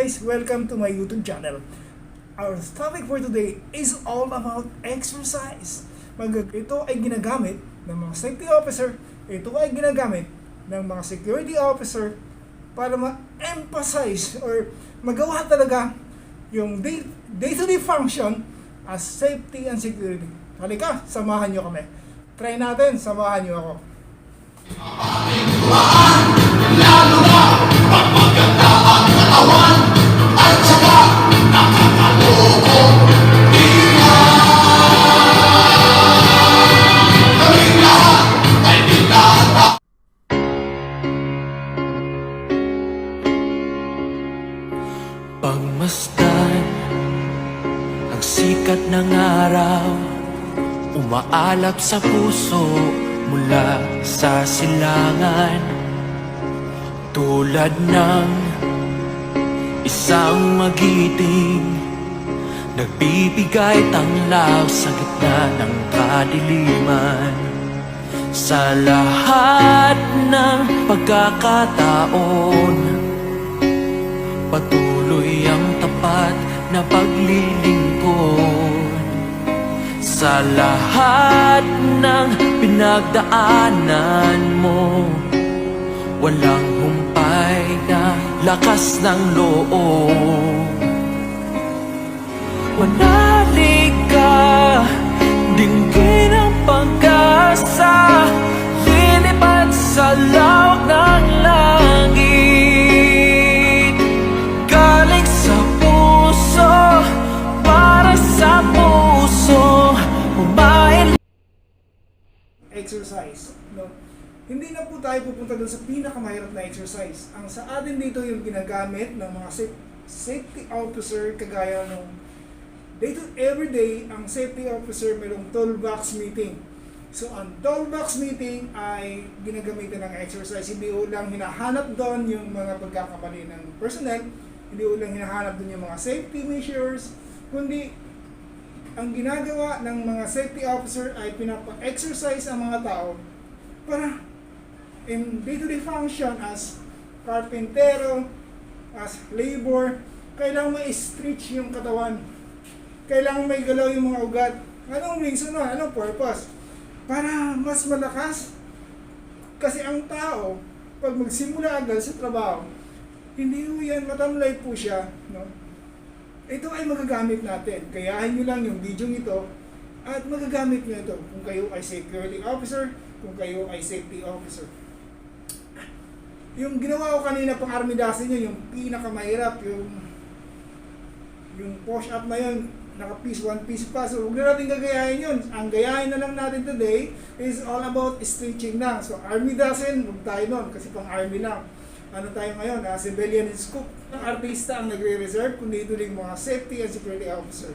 guys! Welcome to my YouTube channel. Our topic for today is all about exercise. Ito ay ginagamit ng mga safety officer, ito ay ginagamit ng mga security officer para ma-emphasize or magawa talaga yung day-to-day function as safety and security. Halika, samahan nyo kami. Try natin, samahan nyo ako. Lalo na pag maganda ang katawan at saka nakakaloko kaming lahat ay dinata. Pagmasdan ang sikat ng araw, umaalap sa puso mula sa silangan. Tulad ng isang magiting, nagbibigay tanglaw sa gitna ng kadiliman. Sa lahat ng pagkakataon, patuloy ang tapat na paglilingkod. Sa lahat ng pinagdaanan mo, walang humpay na lakas ng loob. Manalig ka, dinggin ang pag-asa, lilipad sa lawak ng langit. Galing sa puso, para sa puso, umain. Exercise, no? Hindi na po tayo pupunta doon sa pinakamahirap na exercise. Ang sa atin dito yung ginagamit ng mga safety officer, kagaya ng everyday, ang safety officer mayroong toolbox meeting. So ang toolbox meeting ay ginagamitan ng exercise. Hindi ulang hinahanap doon yung mga pagkakamali ng personnel, hindi ulang hinahanap doon yung mga safety measures, kundi ang ginagawa ng mga safety officer ay pinapa-exercise ang mga tao para in day-to-day function as carpentero, as labor, kailangan may stretch yung katawan. Kailangan may galaw yung mga ugat. Anong reason na? Anong purpose? Para mas malakas. Kasi ang tao, pag magsimula agad sa trabaho, hindi po yan, matamlay po siya. No? Ito ay magagamit natin. Kayahin nyo lang yung video ito at magagamit nyo ito. Kung kayo ay security officer, kung kayo ay safety officer. Yung ginawa ko kanina pang army dasin nyo, yung pinakamahirap, yung push-up na yun, naka-piece, one piece pa. So huwag na natin gagayahin yun. Ang gayahin na lang natin today is all about stretching lang. So army dasin, huwag tayo nun kasi pang army lang. Ano tayo ngayon? Civilian scoop. Ang artista ang nagre-reserve, kundi ito din mga safety and security officer.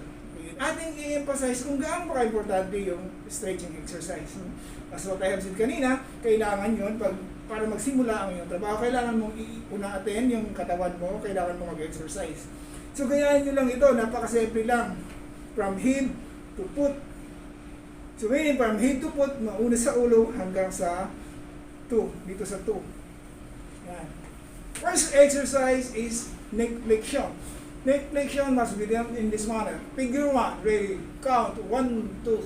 Ating i-emphasize kung gaano pa importante yung stretching exercise. As what I have said kanina, kailangan yun para magsimula ang iyong trabaho, kailangan mong una-attend yung katawan mo, kailangan mong mag-exercise. So gayahin nyo lang ito, napakasimple lang. From head to foot. So meaning from head to foot, mauna sa ulo hanggang sa toe, dito sa toe. Yan. First exercise is neck flexion. Neck flexion must be done in this manner. Figure 1, ready, count 1, 2,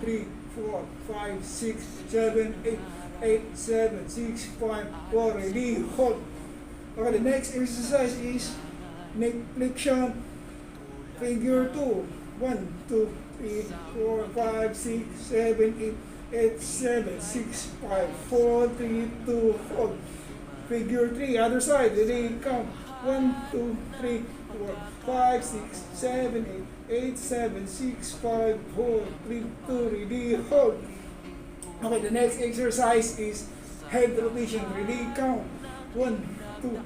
3, 4, 5, 6, 7, 8, 8, 7, 6, 5, 4, ready, hold. Okay, the next exercise is neck flexion. Figure 2, 1, 2, 3, 4, 5, 6, 7, 8, 8, 7, 6, 5, 4, 3, 2, hold. Figure 3, other side, ready, count 1, 2, 3, 4, 5, 6, 7, 8, 8, 7, 6, 5, 4, 3, 2, ready, hold. Okay, the next exercise is head rotation. Ready, count 1, 2,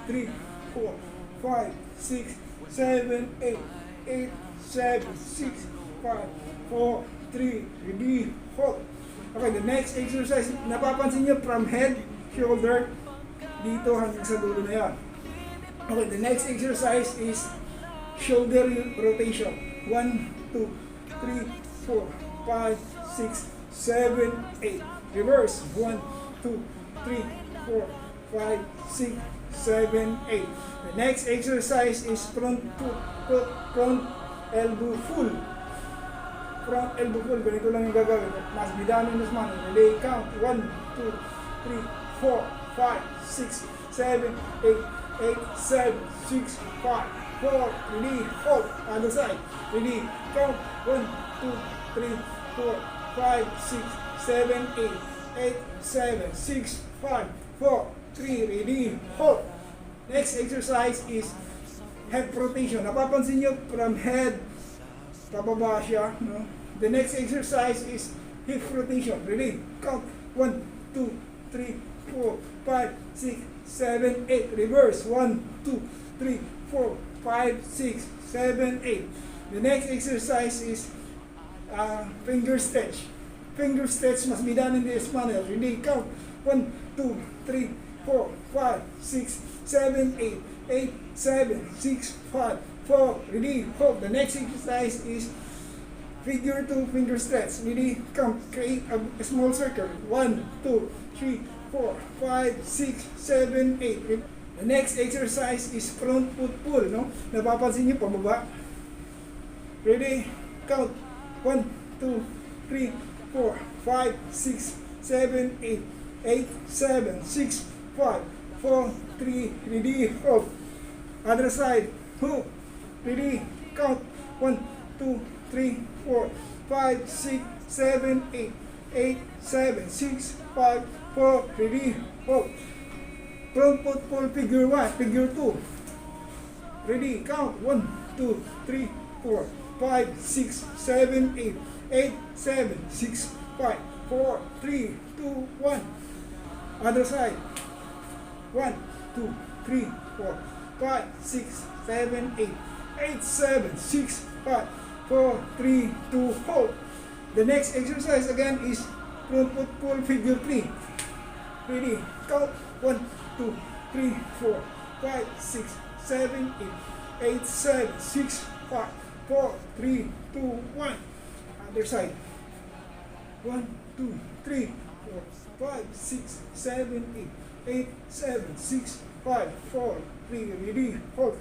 3, 4, 5, 6, 7, 8, 8, 7, 6, 5, 4, 3, ready, hold. Okay, the next exercise, napapansin nyo from head, shoulder, dito hanggang sa dulo na yan. Okay, the next exercise is shoulder rotation. 1, 2, 3, 4, 5, 6, 7, 8. Reverse. 1, 2, 3, 4, 5, 6, 7, 8. The next exercise is front elbow full. Front elbow full. Ganito lang yung gagawin. Must be done in this manner. Relay count. 1, 2, 3, 4, 5, 6, 7, 8, 8, 7, 6, 5, 4, release, hold, other side, release, count, 1, 2, 3, 4, 5, 6, 7, 8, 8, 7, 6, 5, 4, 3, release, hold. Next exercise is head rotation. Napapansin nyo from head, pababa siya, no? The next exercise is hip rotation. Release, count, 1, 2, 3, 4, 5, 6, 7, 8. Reverse, 1, 2, 3, 4, 5, 6, 7, 8. The next exercise is finger stretch. Finger stretch must be done in this manner. Release, count, 1, 2, 3, 4, 5, 6, 7, 8, 8, 7, 6, 5, 4, release, hold. The next exercise is figure 2 finger stretch. Really count, create a small circle. 1, 2, 3, 4, 5, 6, 7, 8. The next exercise is front foot pull. No? Napapansin nyo, pababa. Ready? Count. 1, 2, 3, 4, 5, 6, 7, 8, 8, 7, 6, 5, 4, 3, ready, hold. Other side. Hook. Ready? Count. 1, 2, 3, 4, 5, 6, 7, 8, 8, 7, 6, 5, 4, ready, hold. Front foot pull figure 1, figure 2. Ready, count. 1, 2, 3, 4, 5, 6, 7, 8, 8, 7, 6, 5, 4, 3, 2, 1. Other side. 1, 2, 3, 4, 5, 6, 7, 8, 8, 7, 6, 5, 4, 3, 2, hold. The next exercise again is front foot pull figure 3. Ready, count. 1, 2, 3, 4, 5, 6, 7, 8, 8, 7, 6, 5, 4, 3, 2, 1. Other side. 1, 2, 3, 4, 5, 6, 7, 8, 8, 7, 6, 5, 4, 3, ready, hold.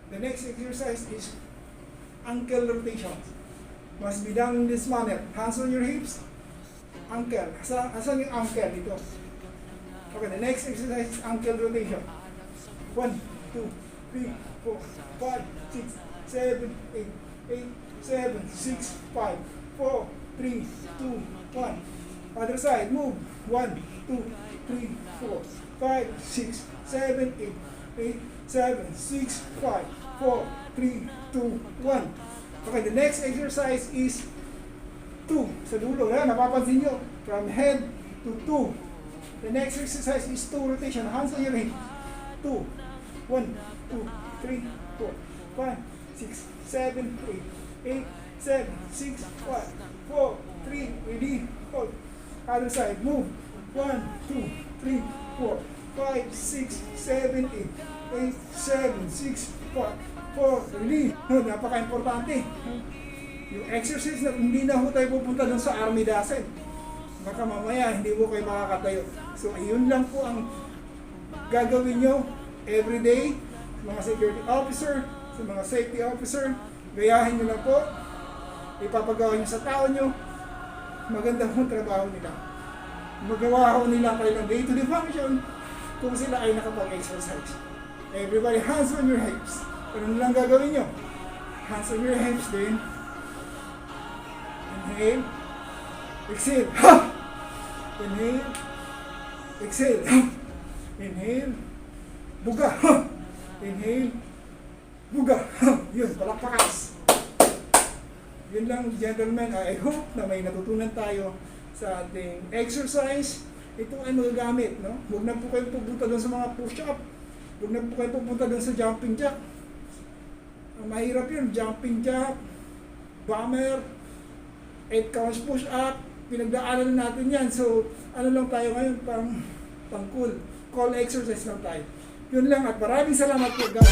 The next exercise is ankle rotation. Must be done in this manner. Hands on your hips. Ankle. Asan yung ankle dito? Okay, the next exercise is ankle rotation. 1, 2, 3, 4, 5, 6, 7, 8, 8, 7, 6, 5, 4, 3, 2, 1. Other side, move. 1, 2, 3, 4, 5, 6, 7, 8, 8, 7, 6, 5, 4, 3, 2, 1. Okay, the next exercise is 2. Sa dulo, yan, napapansin nyo. From head to 2. The next exercise is 2 rotation. Hands on your hip. 2. 1, 2, 3, 4, 5, 6, 7, 8, 8, 7, 6, 5, 4, 3, ready, hold. Other side, move. 1, 2, 3, 4, 5, 6, 7, 8, 8, 7, 6, 5, 4, release. Napaka-importante. Yung exercise na hindi na ho tayo pupunta dun sa army dasen. Baka mamaya hindi mo kayo makakatayo. So ayun lang po ang gagawin nyo everyday. Mga security officer, sa mga safety officer, gayahin nyo lang po. Ipapagawa nyo sa tao nyo. Maganda po ang trabaho nila. Magawa ho nila kayo ng day-to-day function kung sila ay nakapag-exercise. Everybody, hands on your hips. Ano lang gagawin nyo? Hands on your hips din. Inhale. Exhale. Ha! Inhale. Exhale. Ha! Inhale. Buga. Ha! Inhale. Buga. Ha! Yun, palakpakas. Yun lang, gentlemen. I hope na may natutunan tayo sa ating exercise. Ito ay magagamit, no? Huwag na po kayo pupunta doon sa mga push-up. Huwag na po kayo pupunta doon sa jumping jack. Mahirap yun, jumping jack, bomber, 8 counts push up, pinagdaanan natin yan. So, ano lang tayo ngayon, pang cool, call exercise lang tayo. Yun lang at maraming salamat po. God.